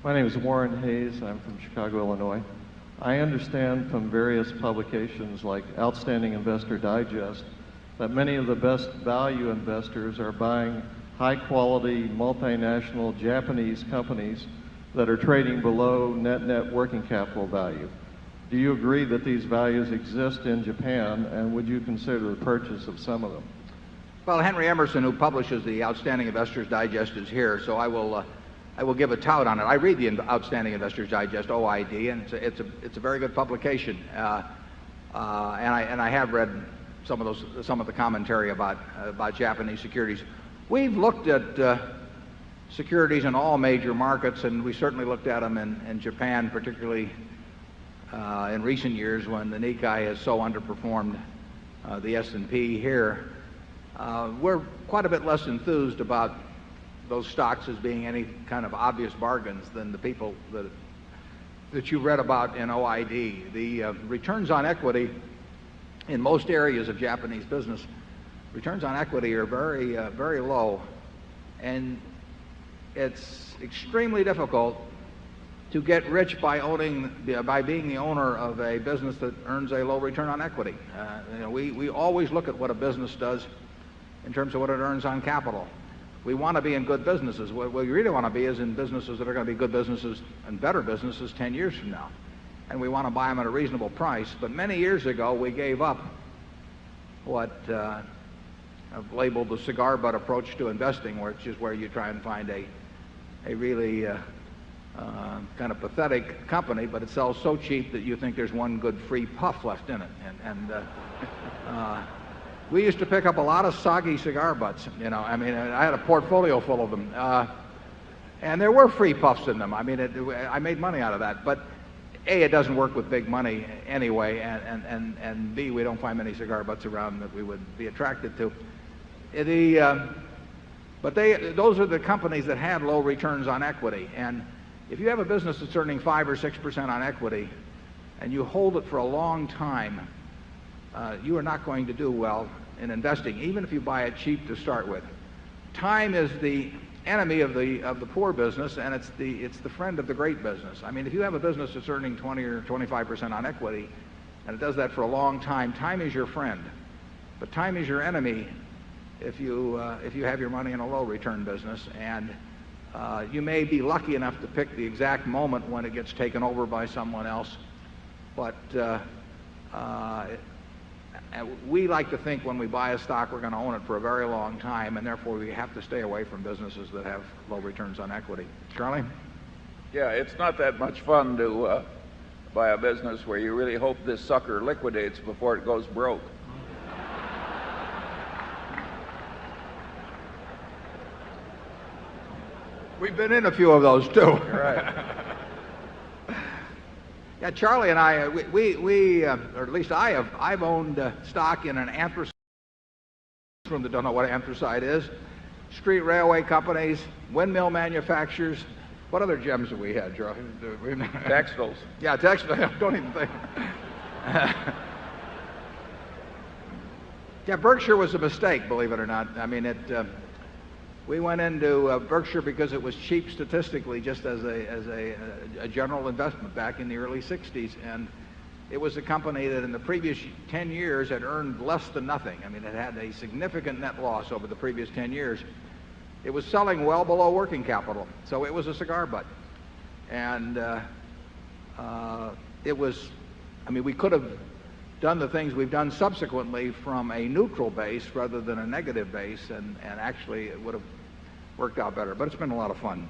My name is Warren Hayes. I'm from Chicago, Illinois. I understand from various publications like Outstanding Investor Digest that many of the best value investors are buying high-quality multinational Japanese companies that are trading below net working capital value. Do you agree that these values exist in Japan, and would you consider the purchase of some of them? Well, Henry Emerson, who publishes the Outstanding Investors Digest, is here, so I will give a tout on it. I read the Outstanding Investors Digest, OID, and it's a very good publication. And I have read some of the commentary about Japanese securities. We've looked at securities in all major markets, and we certainly looked at them in Japan, particularly in recent years when the Nikkei has so underperformed the S&P here. We're quite a bit less enthused about those stocks as being any kind of obvious bargains than the people that you read about in OID. The returns on equity in most areas of Japanese business, returns on equity are very low, and it's extremely difficult to get rich by being the owner of a business that earns a low return on equity. We always look at what a business does in terms of what it earns on capital. We want to be in good businesses. What we really want to be is in businesses that are going to be good businesses and better businesses 10 years from now. And we want to buy them at a reasonable price. But many years ago, we gave up what I've labeled the cigar-butt approach to investing, which is where you try and find a really kind of pathetic company, but it sells so cheap that you think there's one good free puff left in it. We used to pick up a lot of soggy cigar butts, I mean, I had a portfolio full of them. And there were free puffs in them. I mean, I made money out of that. But A, it doesn't work with big money anyway, and B, we don't find many cigar butts around that we would be attracted to. But those are the companies that had low returns on equity. And if you have a business that's earning 5 or 6% on equity, and you hold it for a long time, you are not going to do well in investing, even if you buy it cheap to start with. Time is the enemy of the poor business, and it's the friend of the great business. I mean, if you have a business that's earning 20 or 25% on equity, and it does that for a long time, time is your friend. But time is your enemy if you have your money in a low return business, and you may be lucky enough to pick the exact moment when it gets taken over by someone else, but we like to think when we buy a stock we're going to own it for a very long time, and therefore we have to stay away from businesses that have low returns on equity. Charlie? Yeah, it's not that much fun to buy a business where you really hope this sucker liquidates before it goes broke. We've been in a few of those too. Right. Yeah, Charlie and I, or at least I've owned stock in an anthracite room that don't know what anthracite is, street railway companies, windmill manufacturers. What other gems have we had, Charlie? Textiles. Yeah, textiles. Don't even think. Yeah, Berkshire was a mistake, believe it or not. I mean, we went into Berkshire because it was cheap statistically, just as a general investment back in the early 60s. And it was a company that in the previous 10 years had earned less than nothing. I mean, it had a significant net loss over the previous 10 years. It was selling well below working capital. So it was a cigar-butt. And we could have done the things we've done subsequently from a neutral base rather than a negative base, and actually it would have worked out better. But it's been a lot of fun.